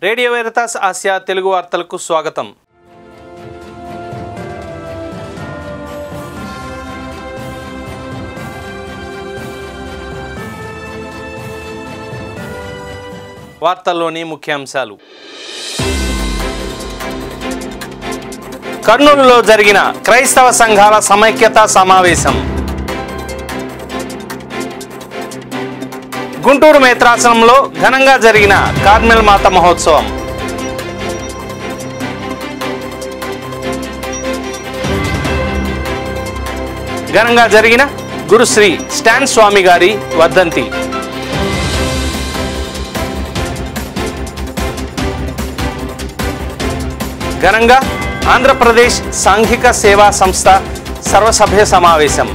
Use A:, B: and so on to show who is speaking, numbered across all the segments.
A: Radio Veritas Asia Telugu వార్తలకు స్వాగతం. వార్తల్లోని ముఖ్యాంశాలు. కర్నూలులో జరిగిన క్రైస్తవ సంఘాల సమైక్యతా సమావేశం. గుంటూరు మేత్రాసనంలో ఘనంగా జరిగిన కార్మెల్ మాత మహోత్సవం. ఘనంగా జరిగిన గురుశ్రీ స్టాన్ స్వామి గారి వర్ధంతి. ఘనంగా ఆంధ్రప్రదేశ్ సాంఘిక సేవా సంస్థ సర్వసభ్య సమావేశం.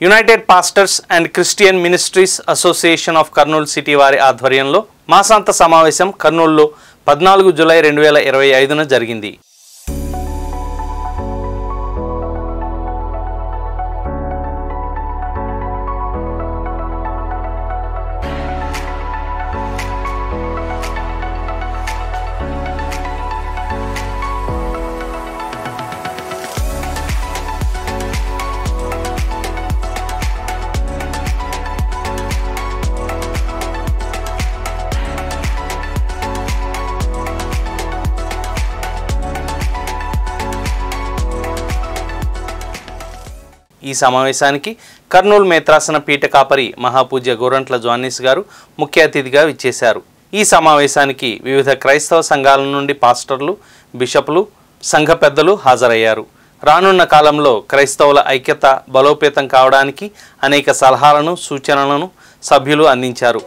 A: United pastors and Christian ministries association of Kurnool city వారి ఆధ్వర్యంలో మాసాంత సమావేశం కర్నూలులో 14 జూలై 2025న జరిగింది. ఈ సమావేశానికి కర్నూలు మేత్రాసన పీఠ కాపరి మహాపూజ్య గోరంట్ల జానీస్ గారు ముఖ్య అతిథిగా విచ్చేశారు. ఈ సమావేశానికి వివిధ క్రైస్తవ సంఘాల నుండి పాస్టర్లు, బిషపులు, సంఘ పెద్దలు హాజరయ్యారు. రానున్న కాలంలో క్రైస్తవుల ఐక్యత బలోపేతం కావడానికి అనేక సలహాలను, సూచనలను సభ్యులు అందించారు.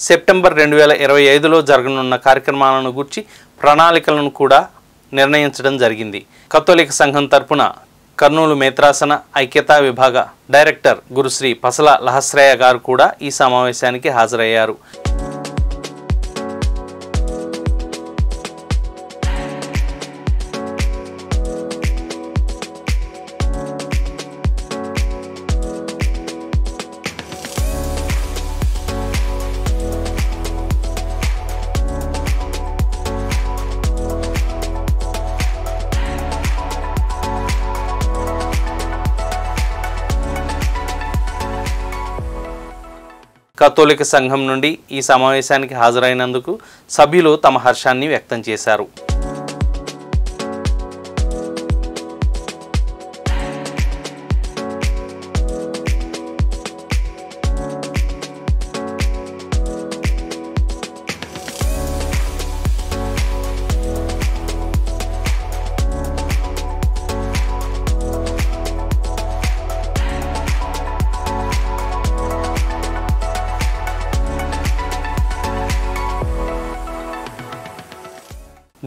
A: సెప్టెంబర్ 2025లో జరగనున్న కార్యక్రమాలను గూర్చి ప్రణాళికలను కూడా నిర్ణయించడం జరిగింది. కథోలిక సంఘం తరపున కర్నూలు మేత్రాసన ఐక్యతా విభాగ డైరెక్టర్ గురుశ్రీ పసల లహశ్రేయ గారు కూడా ఈ సమావేశానికి హాజరయ్యారు. కథోలిక సంఘం నుండి ఈ సమావేశానికి హాజరైనందుకు సభ్యులు తమ హర్షాన్ని వ్యక్తం చేశారు.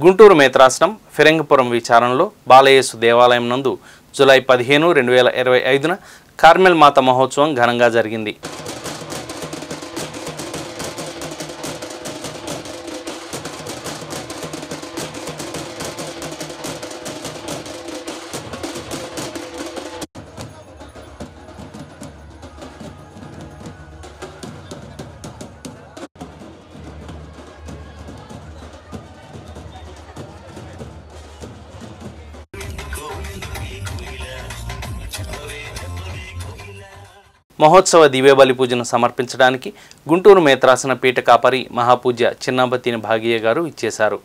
A: గుంటూరు మేత్రాసనం ఫిరంగిపురం విచారణలో బాలయేసు దేవాలయం నందు జూలై 15, 2025న కార్మెల్ మాత మహోత్సవం ఘనంగా జరిగింది. మహోత్సవ దివ్యబలి పూజను సమర్పించడానికి గుంటూరు మేత్రాసన పీఠ కాపరి మహాపూజ్య చిన్నాబతిని భాగీయ గారు ఇచ్చేశారు.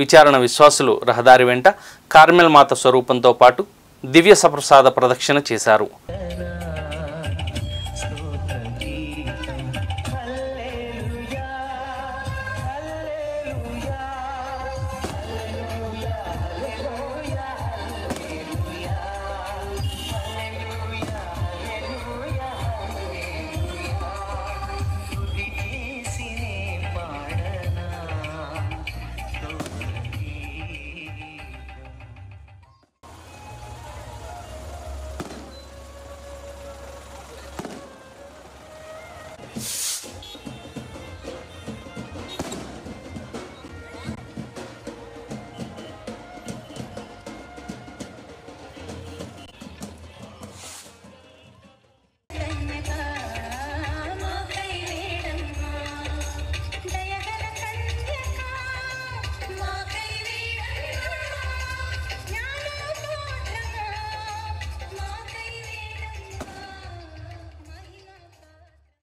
A: విచారణ విశ్వాసులు రహదారి వెంట కార్మెల్ మాత స్వరూపంతో పాటు దివ్య సప్రసాద ప్రదక్షిణ చేశారు.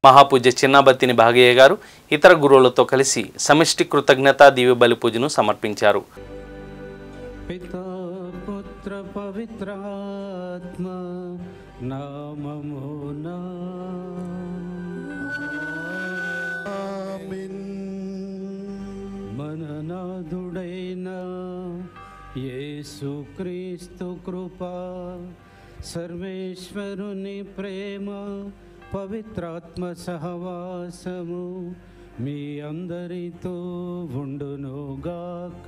A: మహాపూజ్య చిన్నాబత్తిని భాగయ్య గారు ఇతర గురువులతో కలిసి సమిష్టి కృతజ్ఞతా దివ్య బలి పూజను సమర్పించారు.
B: పితా పుత్ర పవిత్రాత్మ నామమున ఆమేన్. మననాథుడైన యేసుక్రీస్తు కృప, సర్వేశ్వరుని ప్రేమ, పవిత్రాత్మ సహవాసము మీ అందరితో ఉండునుగాక.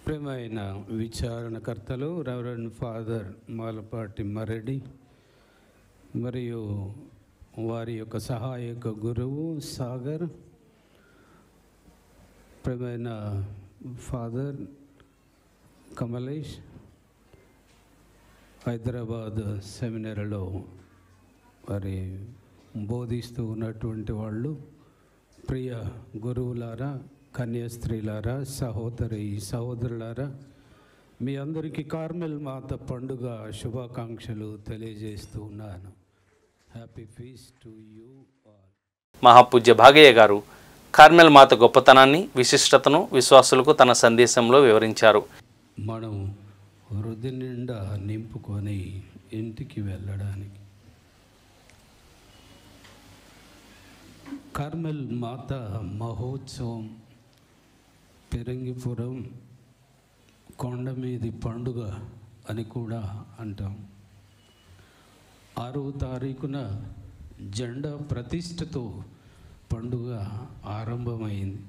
B: ప్రియమైన విచారణకర్తలు రెవరెండ్ ఫాదర్ మాలపాటి మరెడ్డి మరియు వారి యొక్క సహాయక గురువు సాగర్, ప్రియమైన ఫాదర్ కమలేష్, హైదరాబాద్ సెమినరీలో వారి బోధిస్తూ ఉన్నటువంటి వాళ్ళు, ప్రియ గురువులారా, కన్యాస్త్రీలారా, సహోదరులారా, మీ అందరికీ కార్మెల్ మాత పండుగ శుభాకాంక్షలు తెలియజేస్తూ ఉన్నాను. Happy feast to you all.
A: మహాపూజ్య భాగయ్య గారు కార్మెల్ మాత గొప్పతనాన్ని, విశిష్టతను విశ్వాసులకు తన సందేశంలో వివరించారు.
B: మనం హృదయ నిండా నింపుకొని ఇంటికి వెళ్ళడానికి కార్మెల్ మాత మహోత్సవం పెరంగిపురం కొండ మీది పండుగ అని కూడా అంటాం. 6వ తారీఖున జెండా ప్రతిష్టతో పండుగ ఆరంభమైంది.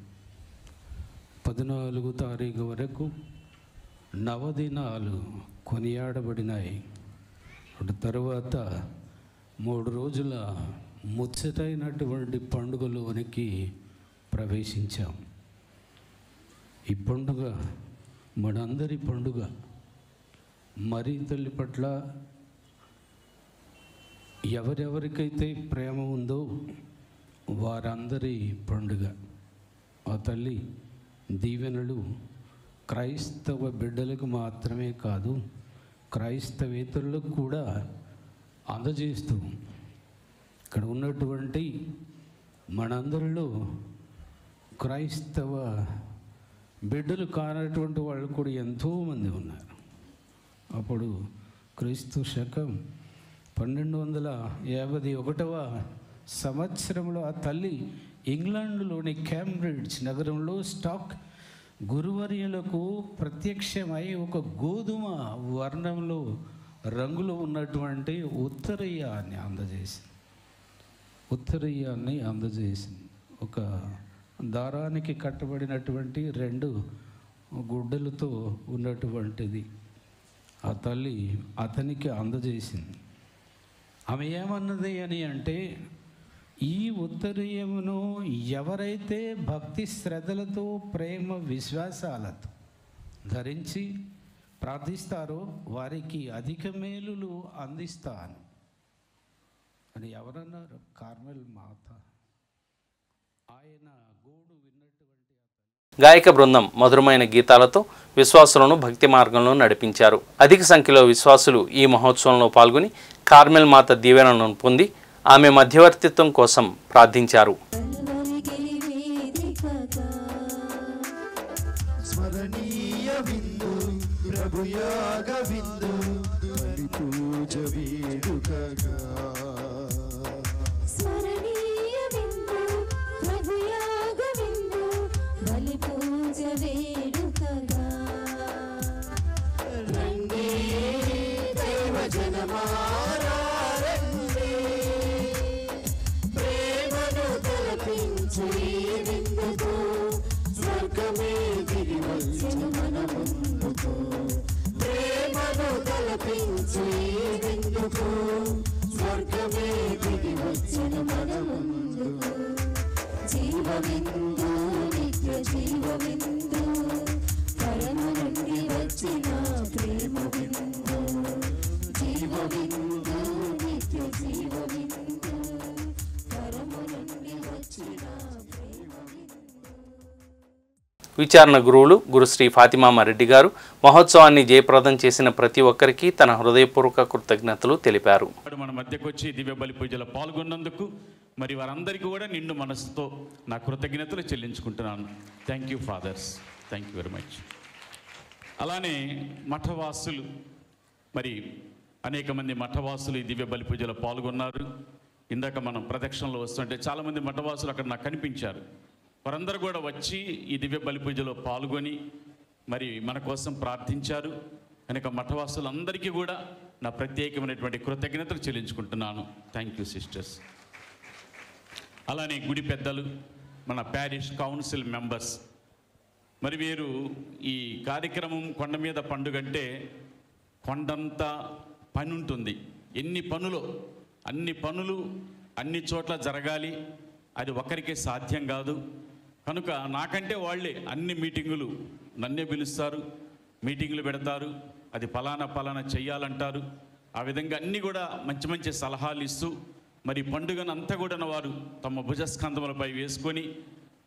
B: 14వ తారీఖు వరకు నవదినాలు కొనియాడబడినాయి. తరువాత 3 రోజుల ముచ్చటైనటువంటి పండుగలోనికి ప్రవేశించాం. ఈ పండుగ మనందరి పండుగ. మరీ తల్లి పట్ల ఎవరెవరికైతే ప్రేమ ఉందో వారందరి పండుగ. ఆ తల్లి దీవెనలు క్రైస్తవ బిడ్డలకు మాత్రమే కాదు, క్రైస్తవేతరులకు కూడా అందజేస్తూ ఇక్కడ ఉన్నటువంటి మనందరిలో క్రైస్తవ బిడ్డలు కానటువంటి వాళ్ళు కూడా ఎంతోమంది ఉన్నారు. అప్పుడు క్రీస్తు శకం 1251వ సంవత్సరంలో ఆ తల్లి ఇంగ్లాండ్లోని కేంబ్రిడ్జ్ నగరంలో స్టాక్ గురువర్యులకు ప్రత్యక్షమై ఒక గోధుమ వర్ణంలో రంగులో ఉన్నటువంటి ఉత్తరీయాన్ని అందజేసింది. ఒక దారానికి కట్టబడినటువంటి 2 గుడ్డలతో ఉన్నటువంటిది ఆ తల్లి అతనికి అందజేసింది. ఆమె ఏమన్నది అని అంటే, ఈ ఉత్తరీయమును ఎవరైతే భక్తి శ్రద్ధలతో, ప్రేమ విశ్వాసాలతో ధరించి ప్రార్థిస్తారో వారికి అధిక మేలులు అందిస్తాను అని ఎవరన్నారు? కార్మెల్ మాత. ఆయన గోడు విన్నటువంటి
A: గాయక బృందం మధురమైన గీతాలతో విశ్వాసులను భక్తి మార్గంలో నడిపించారు. అధిక సంఖ్యలో విశ్వాసులు ఈ మహోత్సవంలో పాల్గొని కార్మెల్ మాత దీవెనలను పొంది ఆమె మధ్యవర్తిత్వం కోసం ప్రార్థించారు. విచారణ గురువులు గురుశ్రీ ఫాతిమా రెడ్డి గారు మహోత్సవాన్ని జయప్రదం చేసిన ప్రతి ఒక్కరికి తన హృదయపూర్వక కృతజ్ఞతలు తెలిపారు.
C: మన మధ్యకు వచ్చి దివ్య బలి పూజలో పాల్గొన్నందుకు మరి వారందరికీ కూడా నిండు మనసుతో నా కృతజ్ఞతలు చెల్లించుకుంటున్నాను. Thank you fathers, thank you very much. అలానే మఠవాసులు, మరి అనేక మంది మఠవాసులు ఈ దివ్య బలి పూజలో పాల్గొన్నారు. ఇందాక మనం ప్రదక్షిణలో వస్తుంటే చాలామంది మఠవాసులు అక్కడ నాకు కనిపించారు. వారందరూ కూడా వచ్చి ఈ దివ్య బలి పూజలో పాల్గొని మరి మన కోసం ప్రార్థించారు. కనుక మఠవాసులందరికీ కూడా నా ప్రత్యేకమైనటువంటి కృతజ్ఞతలు చెల్లించుకుంటున్నాను. Thank you sisters. అలానే గుడి పెద్దలు, మన ప్యారిష్ కౌన్సిల్ మెంబర్స్, మరి వీరు ఈ కార్యక్రమం కొండ మీద పండుగ అంటే కొండంత పని ఉంటుంది. ఎన్ని పనులు, అన్ని పనులు అన్ని చోట్ల జరగాలి, అది ఒకరికే సాధ్యం కాదు. కనుక నాకంటే వాళ్ళే అన్ని మీటింగులు నన్నే పిలుస్తారు, మీటింగులు పెడతారు, అది ఫలానా చెయ్యాలంటారు. ఆ విధంగా అన్నీ కూడా మంచి మంచి సలహాలు ఇస్తూ మరి పండుగను అంతా కూడా వారు తమ భుజస్కంధములపై వేసుకొని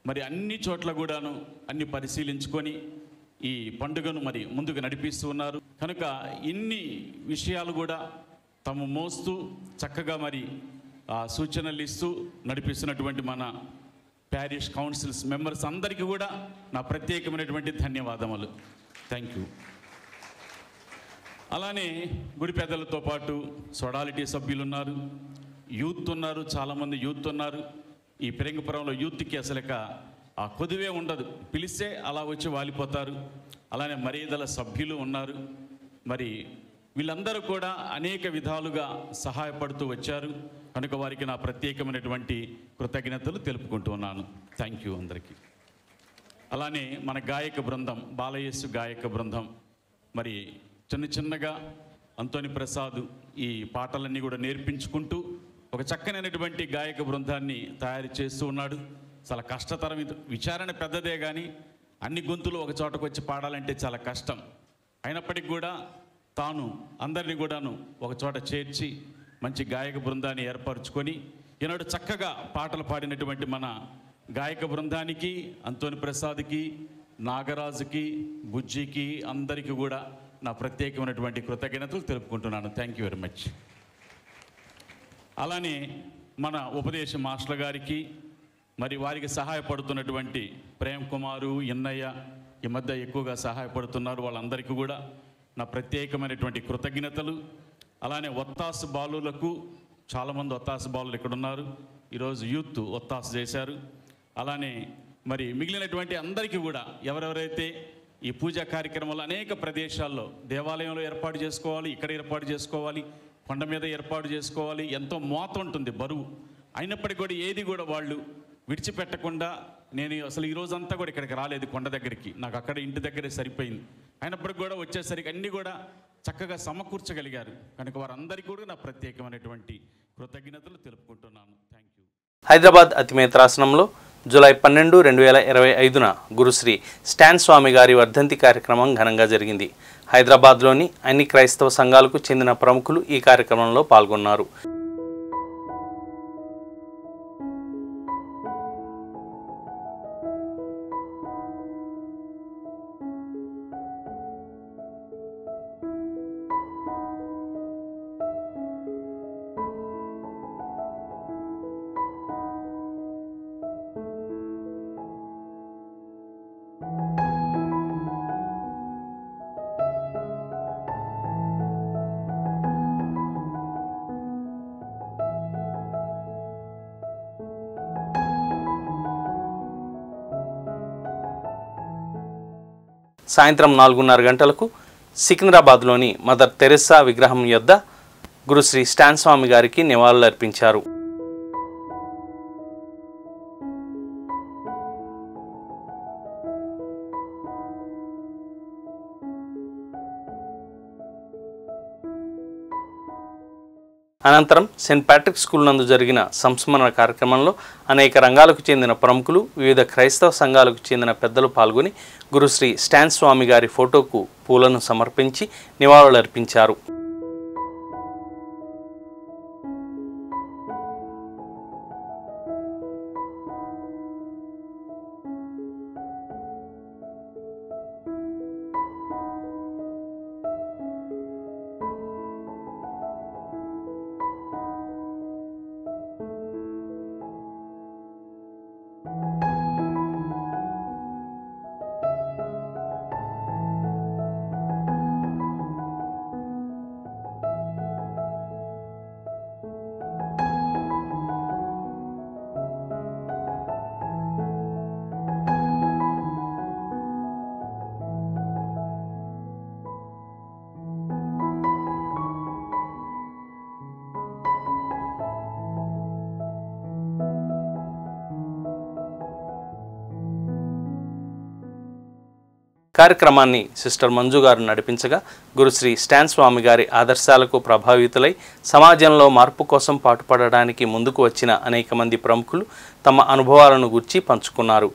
C: మరి అన్ని చోట్ల కూడాను అన్ని పరిశీలించుకొని ఈ పండుగను మరి ముందుకు నడిపిస్తూ ఉన్నారు. కనుక ఇన్ని విషయాలు కూడా తమ మోస్తూ చక్కగా మరి సూచనలు ఇస్తూ నడిపిస్తున్నటువంటి మన ప్యారిష్ కౌన్సిల్స్ మెంబర్స్ అందరికీ కూడా నా ప్రత్యేకమైనటువంటి ధన్యవాదములు. Thank you. అలానే గుడి పెద్దలతో పాటు సొడాలిటీ సభ్యులు ఉన్నారు, యూత్ ఉన్నారు, చాలామంది యూత్ ఉన్నారు. ఈ పెరంగపురంలో యూత్కి అసలుక ఆ కొదువే ఉండదు, పిలిస్తే అలా వచ్చి వాలిపోతారు. అలానే మర్యాదల సభ్యులు ఉన్నారు. మరి వీళ్ళందరూ కూడా అనేక విధాలుగా సహాయపడుతూ వచ్చారు. కనుక వారికి నా ప్రత్యేకమైనటువంటి కృతజ్ఞతలు తెలుపుకుంటూ ఉన్నాను. థ్యాంక్ యూ అందరికీ. అలానే మన గాయక బృందం, బాలయేసు గాయక బృందం, మరి చిన్నగా అంతోని ప్రసాద్ ఈ పాటలన్నీ కూడా నేర్పించుకుంటూ ఒక చక్కనైనటువంటి గాయక బృందాన్ని తయారు చేస్తూ ఉన్నాడు. చాలా కష్టతరం. విచారణ పెద్దదే కానీ అన్ని గొంతులు ఒక చోటకు వచ్చి పాడాలంటే చాలా కష్టం. అయినప్పటికీ కూడా తాను అందరినీ కూడాను ఒక చోట చేర్చి మంచి గాయక బృందాన్ని ఏర్పరచుకొని ఈనాడు చక్కగా పాటలు పాడినటువంటి మన గాయక బృందానికి, అంతోని ప్రసాద్కి, నాగరాజుకి, బుజ్జికి అందరికీ కూడా నా ప్రత్యేకమైనటువంటి కృతజ్ఞతలు తెలుపుకుంటున్నాను. Thank you very much. అలానే మన ఉపదేశ మాస్టర్ గారికి, మరి వారికి సహాయపడుతున్నటువంటి ప్రేమ్ కుమారు, ఇన్నయ్య ఈ మధ్య ఎక్కువగా సహాయపడుతున్నారు. వాళ్ళందరికీ కూడా నా ప్రత్యేకమైనటువంటి కృతజ్ఞతలు. అలానే ఒత్తాసు బాలులకు, చాలామంది ఒత్తాసు బాలులు ఇక్కడ ఉన్నారు. ఈరోజు యూత్ ఒత్తాసు చేశారు. అలానే మరి మిగిలినటువంటి అందరికీ కూడా ఎవరెవరైతే ఈ పూజా కార్యక్రమాలు అనేక ప్రదేశాల్లో దేవాలయంలో ఏర్పాటు చేసుకోవాలి, ఇక్కడ ఏర్పాటు చేసుకోవాలి, కొండ మీద ఏర్పాటు చేసుకోవాలి, ఎంతో మోత ఉంటుంది, బరువు. అయినప్పటికీ కూడా ఏది కూడా వాళ్ళు విడిచిపెట్టకుండా, నేను అసలు ఈ రోజంతా కూడా ఇక్కడికి రాలేదు కొండ దగ్గరికి, నాకు అక్కడ ఇంటి దగ్గరే సరిపోయింది. అయినప్పటికీ కూడా వచ్చేసరికి అన్నీ కూడా చక్కగా సమకూర్చగలిగారు. కనుక వారందరికీ కూడా నా ప్రత్యేకమైనటువంటి కృతజ్ఞతలు తెలుపుకుంటున్నాను. Thank you.
A: హైదరాబాద్ అతిమేత్రాసనంలో జూలై 12, 2025న గురుశ్రీ స్టాన్ స్వామి గారి వర్ధంతి కార్యక్రమం ఘనంగా జరిగింది. హైదరాబాద్లోని అన్ని క్రైస్తవ సంఘాలకు చెందిన ప్రముఖులు ఈ కార్యక్రమంలో పాల్గొన్నారు. సాయంత్రం 4:30 గంటలకు సికింద్రాబాద్లోని మదర్ తెరెస్సా విగ్రహం యొద్ద గురుశ్రీ స్టాన్ స్వామి గారికి నివాళులర్పించారు. అనంతరం సెయింట్ ప్యాట్రిక్ స్కూల్ నందు జరిగిన సంస్మరణ కార్యక్రమంలో అనేక రంగాలకు చెందిన ప్రముఖులు, వివిధ క్రైస్తవ సంఘాలకు చెందిన పెద్దలు పాల్గొని గురుశ్రీ స్టాన్ స్వామి గారి ఫోటోకు పూలను సమర్పించి నివాళులర్పించారు. కార్యక్రమాన్ని సిస్టర్ మంజు గారు నడిపించగా గురుశ్రీ స్టాన్ స్వామి గారి ఆదర్శాలకు ప్రభావితులై సమాజంలో మార్పు కోసం పాటుపడడానికి ముందుకు వచ్చిన అనేక మంది ప్రముఖులు తమ అనుభవాలను గురించి పంచుకున్నారు.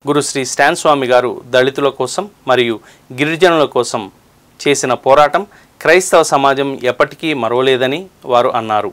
A: గురుశ్రీ స్టాన్ స్వామి గారు దళితుల కోసం మరియు గిరిజనుల కోసం చేసిన పోరాటం క్రైస్తవ సమాజం ఎప్పటికీ మరవలేదని వారు అన్నారు.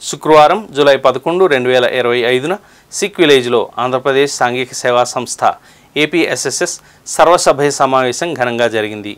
A: శుక్రవారం జూలై 11, 2025న సిక్ విలేజ్లో ఆంధ్రప్రదేశ్ సాంఘిక సేవా సంస్థ ఏపీఎస్ఎస్ఎస్ సర్వసభ్య సమావేశం ఘనంగా జరిగింది.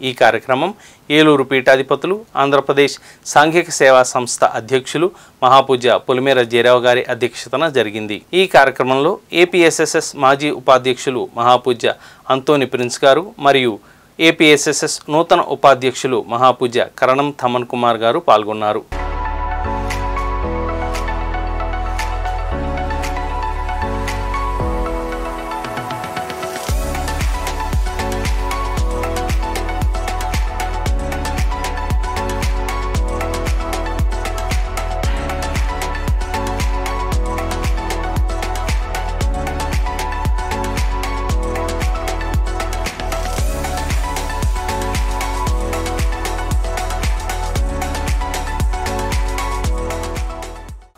A: ఈ కార్యక్రమం ఏలూరు పీఠాధిపతులు, ఆంధ్రప్రదేశ్ సాంఘిక సేవా సంస్థ అధ్యక్షులు మహాపూజ్య పొలిమేర జయరావు గారి అధ్యక్షతన జరిగింది. ఈ కార్యక్రమంలో ఏపీఎస్ఎస్ఎస్ మాజీ ఉపాధ్యక్షులు మహాపూజ్య అంతోని ప్రిన్స్ గారు మరియు ఏపీఎస్ఎస్ఎస్ నూతన ఉపాధ్యక్షులు మహాపూజ్య కరణం థమన్ కుమార్ గారు పాల్గొన్నారు.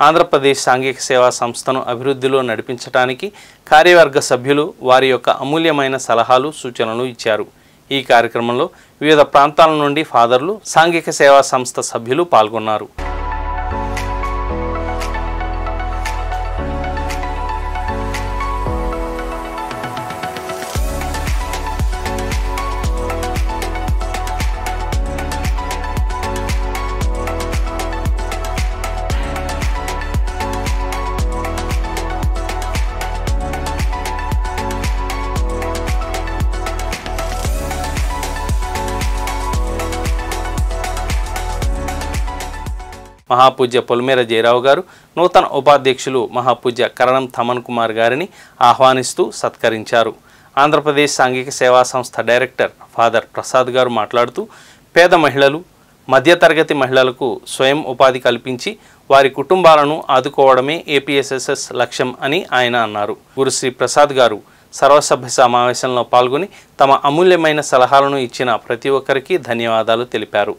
A: ఆంధ్రప్రదేశ్ సాంఘిక సేవా సంస్థను అభివృద్ధిలో నడిపించడానికి కార్యవర్గ సభ్యులు వారి యొక్క అమూల్యమైన సలహాలు సూచనలు ఇచ్చారు. ఈ కార్యక్రమంలో వివిధ ప్రాంతాల నుండి ఫాదర్లు, సాంఘిక సేవా సంస్థ సభ్యులు పాల్గొన్నారు. మహాపూజ్య పొలిమేర జయరావు గారు నూతన ఉపాధ్యక్షులు మహాపూజ్య కరణం తమన్ కుమార్ గారిని ఆహ్వానిస్తూ సత్కరించారు. ఆంధ్రప్రదేశ్ సాంఘిక సేవా సంస్థ డైరెక్టర్ ఫాదర్ ప్రసాద్ గారు మాట్లాడుతూ పేద మహిళలు, మధ్యతరగతి మహిళలకు స్వయం ఉపాధి కల్పించి వారి కుటుంబాలను ఆదుకోవడమే ఏపీఎస్ఎస్ఎస్ లక్ష్యం అని ఆయన అన్నారు. గురుశ్రీ ప్రసాద్ గారు సర్వసభ్య సమావేశంలో పాల్గొని తమ అమూల్యమైన సలహాలను ఇచ్చిన ప్రతి ఒక్కరికి ధన్యవాదాలు తెలిపారు.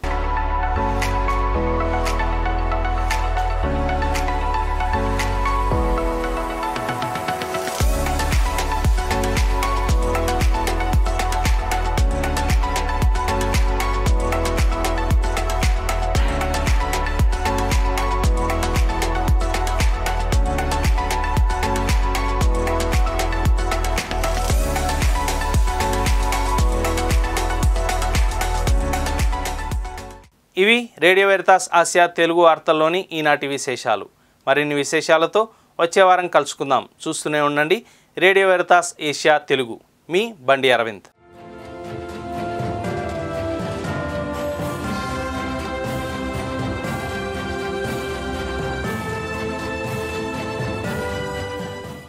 A: ఇవి రేడియో వెరితాస్ ఆసియా తెలుగు వార్తల్లోని ఈనాటి విశేషాలు. మరిన్ని విశేషాలతో వచ్చే వారం కలుసుకుందాం. చూస్తూనే ఉండండి రేడియో వెరితాస్ ఏషియా తెలుగు. మీ బండి అరవింద్.